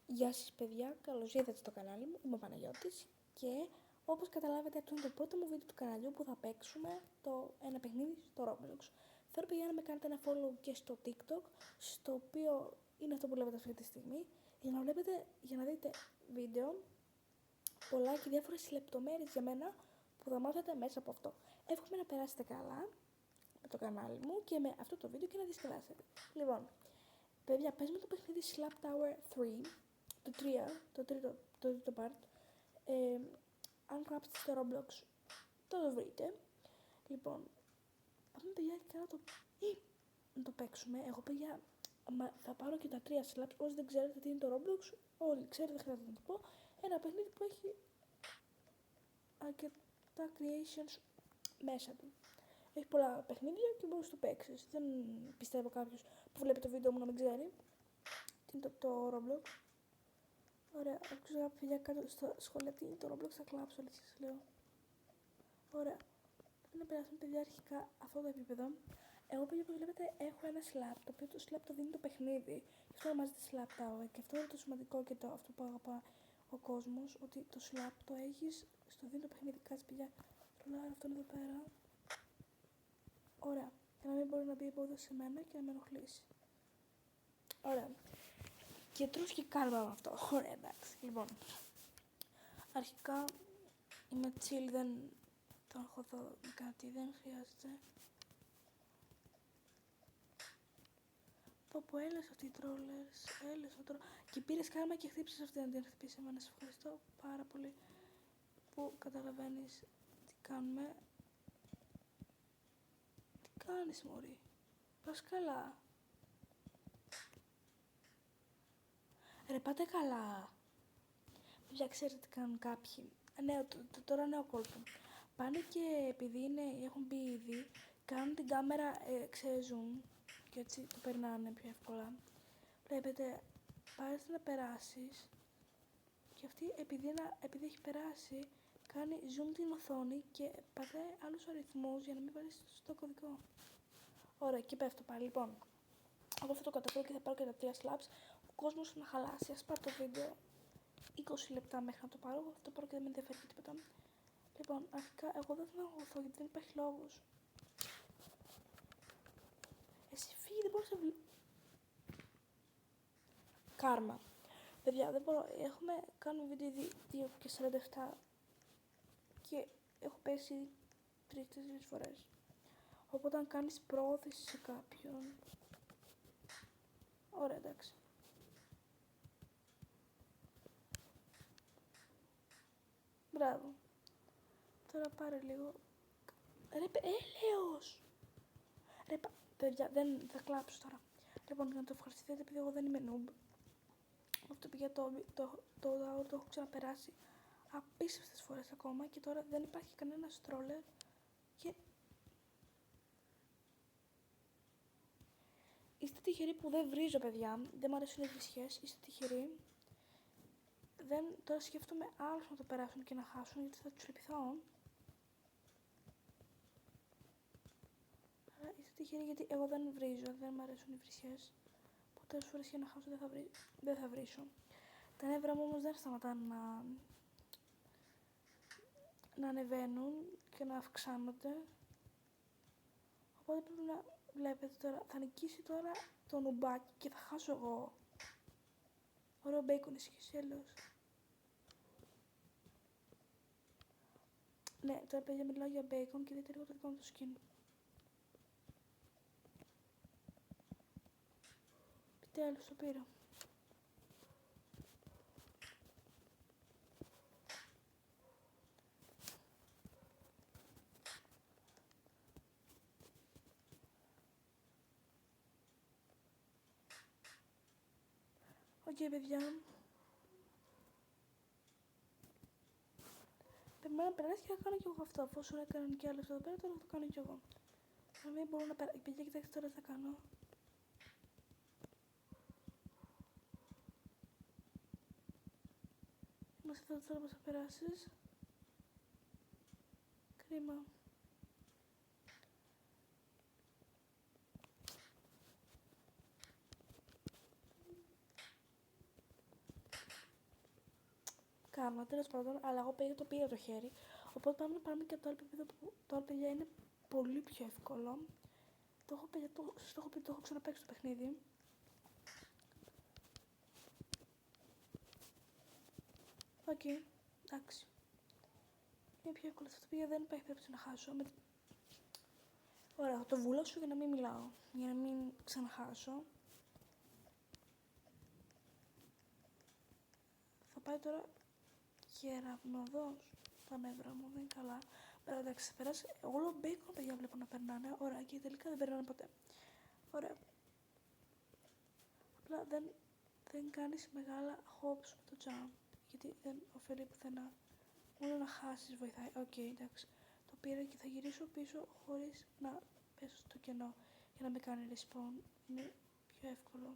Γεια σας παιδιά, καλώς ήρθατε στο κανάλι μου, είμαι ο Παναγιώτης και όπως καταλάβετε αυτό είναι το πρώτο μου βίντεο του καναλιού που θα παίξουμε ένα παιχνίδι στο Roblox. Θέλω παιδιά να με κάνετε ένα follow και στο TikTok, στο οποίο είναι αυτό που βλέπετε αυτή τη στιγμή, για να δείτε βίντεο πολλά και διάφορες λεπτομέρειες για μένα που θα μάθετε μέσα από αυτό. Εύχομαι να περάσετε καλά με το κανάλι μου και με αυτό το βίντεο και να διασκεδάσετε. Λοιπόν, παιδιά, παίζουμε το παιχνίδι Slap Tower 3, το 3, το τρίτο part. Αν γράψετε στο Roblox, το βρείτε. Λοιπόν, πάμε παιδιά και να το παίξουμε. Εγώ παιδιά θα πάρω και τα 3 slaps. Όσοι δεν ξέρετε τι είναι το Roblox, όλοι ξέρετε, δεν χρειάζεται να το πω. Ένα παιχνίδι που έχει αρκετά creations μέσα του. Έχει πολλά παιχνίδια και μπορείς να το παίξεις. Δεν πιστεύω κάποιος που βλέπει το βίντεο μου να μην ξέρει τι είναι το Roblox. Ωραία, όποιος αγαπητοί παιδιά κάτω στα σχόλια τι είναι το Roblox θα κλάψω, αλήθεια σας λέω. Ωραία, πρέπει να περάσουμε παιδιά αρχικά αυτό το επίπεδο. Εγώ παιδιά όπως βλέπετε έχω ένα slap, το οποίο το slap το δίνει το παιχνίδι. Γι' αυτό ονομάζεται slap tower και αυτό είναι το σημαντικό και αυτό που αγαπά ο κόσμος, ότι το slap το έχεις στο δίνει το παιχνίδι. Κάτσε παιδιά, τρολάρω αυτόν εδώ πέρα. Ωραία, για να μην μπορεί να μπει εμπόδιο σε μένα και να με ενοχλήσει. Ωραία. Και τρως και κάρμα με αυτό. Ωραία, εντάξει. Λοιπόν, αρχικά είμαι chill, δεν θα έχω εδώ κάτι, δεν χρειάζεται. Πω, έλεος αυτοί οι τρόλερς, και πήρες κάρμα και χτύπησες αυτή να την χτυπήσει εμένα. Σε ευχαριστώ πάρα πολύ που καταλαβαίνεις τι κάνουμε. Τι κάνεις μωρή, πας καλά. Ρε πάτε καλά. Παιδιά ξέρετε τι κάνουν κάποιοι. Τώρα νέο κόλπο. Πάνε και επειδή έχουν μπει ήδη, κάνουν την κάμερα zoom και έτσι το περνάνε πιο εύκολα. Βλέπετε, πάρεις να περάσεις και αυτή επειδή έχει περάσει, κάνει zoom την οθόνη και πατάει άλλους αριθμούς για να μην πάρεις στο κωδικό. Ωραία, και πέφτω πάλι. Λοιπόν, εγώ θα το καταφέρω και θα πάρω και τα 3 slaps. Ο κόσμος να χαλάσει, ας πάρω το βίντεο 20 λεπτά μέχρι να το πάρω. Εγώ θα το πάρω και δεν με ενδιαφέρει και τίποτα. Λοιπόν, αρχικά εγώ δεν θα αγωθώ γιατί δεν υπάρχει λόγος. Εσύ φύγει, δεν μπορείς να Κάρμα. Παιδιά, δεν μπορώ. Κάνουμε βίντεο ήδη 2 και 47 και έχω πέσει 3-4 φορές. Οπότε αν κάνεις πρόθεση σε κάποιον... Ωραία, εντάξει. Μπράβο. Τώρα πάρε λίγο... Ρε, έλεος! Ρε, παιδιά, δεν θα κλάψω τώρα. Λοιπόν, να το ευχαριστηθείτε επειδή εγώ δεν είμαι noob. Αυτό πήγε το έχω ξαναπεράσει απίστευτες φορές ακόμα και τώρα δεν υπάρχει κανένα stroller και... Είστε τυχεροί που δεν βρίζω παιδιά, δεν μου αρέσουν οι βρισιές, είστε τυχεροί. Τώρα σκέφτομαι άλλους να το περάσουν και να χάσουν γιατί θα τους λυπηθώ. Αλλά είστε τυχεροί γιατί εγώ δεν βρίζω, δεν μου αρέσουν οι βρισιές. Ποτέ φορές για να χάσω δεν θα βρίσω. Τα νεύρα μου όμως δεν σταματάνε να ανεβαίνουν και να αυξάνονται. Οπότε πρέπει να βλέπετε τώρα, θα νικήσει τώρα το νουμπάκι και θα χάσω εγώ. Ωραίο μπέικον εσύ έλεος. Ναι, τώρα παιδιά μιλάω για μπέικον και δείτε λίγο το δικό μου το skin. Επιτέλους το πήρα. Οκ, παιδιά. Περιμένω να περάσει και θα κάνω κι εγώ αυτό. Αφόσον έκαναν κι άλλους εδώ πέρα, τώρα θα το κάνω κι εγώ. Να μην μπορώ να περάσει. Παιδιά, κοιτάξτε τώρα τι θα κάνω. Είμαστε εδώ τώρα πως θα περάσεις. Κρίμα. κάνω, τέλος πάντων, αλλά εγώ το πήρα το χέρι. Οπότε πάμε να πάρουμε και από το άλλο επίπεδο που τώρα, παιδιά, είναι πολύ πιο εύκολο. Το έχω πει, το έχω ξαναπαίξει το παιχνίδι. Οκ, εντάξει. Είναι πιο εύκολο αυτό, παιδιά, δεν υπάρχει περίπτωση να χάσω. Ωραία, θα το βουλώσω για να μην μιλάω, για να μην ξαναχάσω. Θα πάει τώρα κεραυνοδός τα νεύρα μου, δεν είναι καλά. Εντάξει, περάσει όλο μπέικον, παιδιά, βλέπω να περνάνε. Ωραία, και τελικά δεν περνάνε ποτέ. Ωραία. Απλά δεν κάνεις μεγάλα hops με το jump, γιατί δεν ωφελεί πουθενά. Μόνο να χάσεις βοηθάει. Οκ, εντάξει. Το πήρα και θα γυρίσω πίσω χωρίς να πέσω στο κενό για να με κάνει respawn. Είναι πιο εύκολο.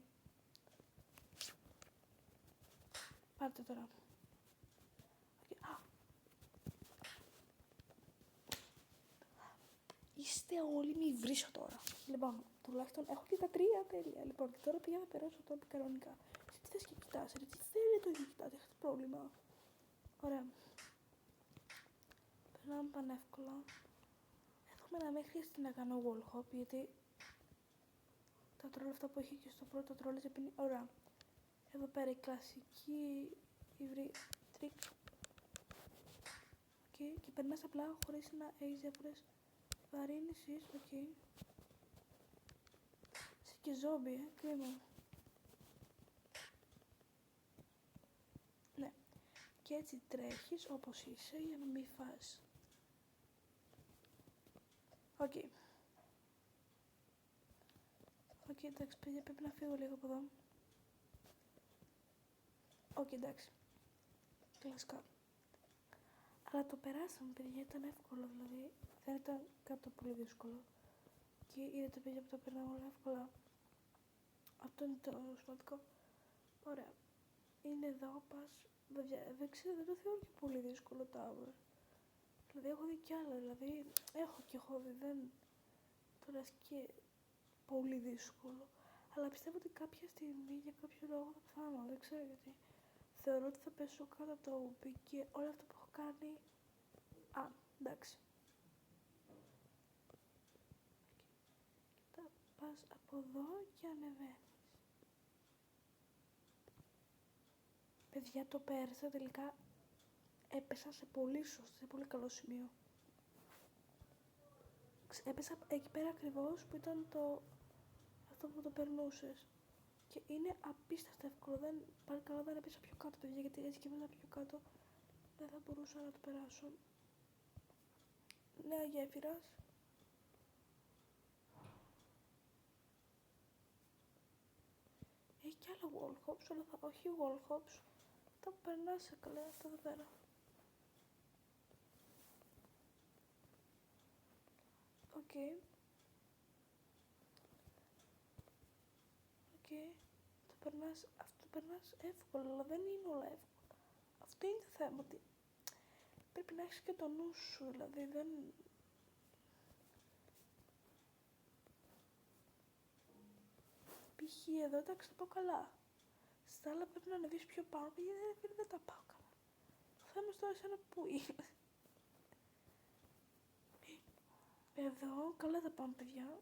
Πάρτε τώρα. Okay. Είστε όλοι μη βρίσω τώρα. Λοιπόν, τουλάχιστον έχω και τα 3 τέλεια. Λοιπόν, και τώρα πια θα περάσω τώρα κανονικά. Τι θες και κοιτάς, ρε, τι θέλει το ίδιο κοιτάς, έχετε πρόβλημα. Ωραία. Περνάμε πανεύκολα. Έχουμε να μην χρειάζεται να κάνω wall hop, γιατί τα τρόλ αυτά που έχει και στο πρώτο τρόλ είναι ωραία. Εδώ πέρα η κλασική υβρή τρίκ. Okay. Και περνάς απλά χωρίς να έχεις διάφορες βαρύνσεις. Οκ. Είσαι και ζόμπι, κρίμα. Ναι. Και έτσι τρέχεις όπως είσαι για να μην φας. Οκ. Οκ, εντάξει, παιδιά, πρέπει να φύγω λίγο από εδώ. Οκ, εντάξει. Κλασικά. Αλλά το περάσαμε, παιδιά, ήταν εύκολο, δηλαδή. Δεν ήταν κάτι πολύ δύσκολο. Και είδατε, παιδιά, που το περνάμε όλα εύκολα. Αυτό είναι το σημαντικό. Ωραία. Είναι εδώ, πας. Παιδιά, δεν ξέρω, δεν το θεωρώ και πολύ δύσκολο tower. Δηλαδή, έχω δει κι άλλα, δηλαδή, έχω δει, δεν το λες και πολύ δύσκολο. Αλλά πιστεύω ότι κάποια στιγμή, για κάποιο λόγο, θα πεθάνω, δεν ξέρω γιατί. Θεωρώ ότι θα πέσω κάτω από το OP και όλα αυτά που έχω κάνει. Α, εντάξει. Και πας από εδώ και ανεβαίνεις. Παιδιά, το πέρασα, τελικά έπεσα σε πολύ καλό σημείο. Έπεσα εκεί πέρα ακριβώς που ήταν αυτό που το περνούσες. Και είναι απίστευτα εύκολο. Παρακαλώ, δεν έπεσα πιο κάτω, παιδιά, γιατί έτσι και έπεσα πιο κάτω δεν θα μπορούσα να το περάσω. Νέα γέφυρας. Έχει κι άλλα wall hops, αλλά όχι wall hops. Αυτά που περνάς καλά, αυτά εδώ πέρα. Οκ. Αυτό το περνάς εύκολα, αλλά δεν είναι όλα εύκολα. Αυτό είναι το θέμα, ότι πρέπει να έχεις και το νου σου, δηλαδή δεν... Π.χ. εδώ, εντάξει, τα πάω καλά. Στα άλλα πρέπει να ανεβείς πιο πάνω, γιατί δεν τα πάω καλά. Το θέμα τώρα εσένα που είναι. Εδώ, καλά τα πάμε, παιδιά.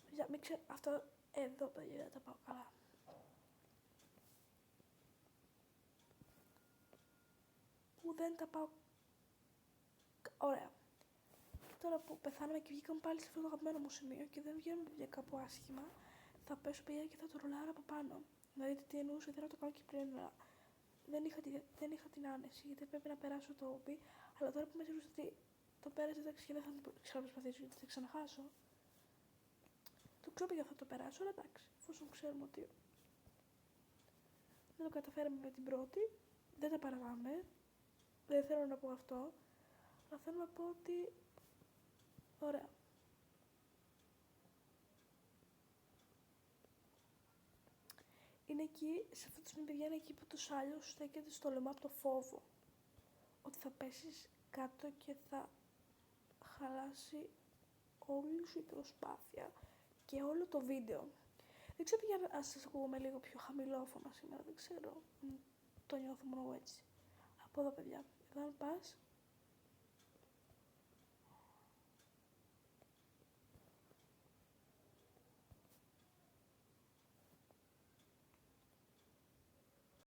Παιδιά, μην ξέρω, αυτό εδώ, παιδιά, δεν τα πάω καλά. Που δεν τα πάω... Ωραία. Και τώρα που πεθάναμε και βγήκαμε πάλι σε αυτό το αγαπημένο μου σημείο και δεν βγαίνουμε, παιδιά, κάπου άσχημα, θα πέσω, παιδιά, και θα το ρολάρω από πάνω. Δηλαδή, τι εννοούσα, ήθελα να το κάνω και πριν, αλλά δεν είχα την άνεση, γιατί πρέπει να περάσω το OP, αλλά τώρα που είμαι σίγουρος ότι το πέρασε, εντάξει, και δεν θα ξαναπροσπαθήσω, γιατί θα ξαναχάσω. Το ξέρω, παιδιά, θα το περάσω, αλλά εντάξει, εφόσον ξέρουμε ότι δεν το καταφέραμε με την πρώτη, δεν τα παραγάμε. Δεν θέλω να πω αυτό, αλλά θέλω να πω ότι ωραία. Είναι εκεί, σε αυτό το σημείο, παιδιά, είναι εκεί που το σάλιο σου στέκεται στο λαιμό από το φόβο. Ότι θα πέσεις κάτω και θα χαλάσει όλη σου η προσπάθεια και όλο το βίντεο. Δεν ξέρω, παιδιά, αν σας ακούγομαι λίγο πιο χαμηλόφωνα σήμερα, δεν ξέρω. το νιώθω μόνο εγώ έτσι. Από εδώ παιδιά, εδώ αν πας,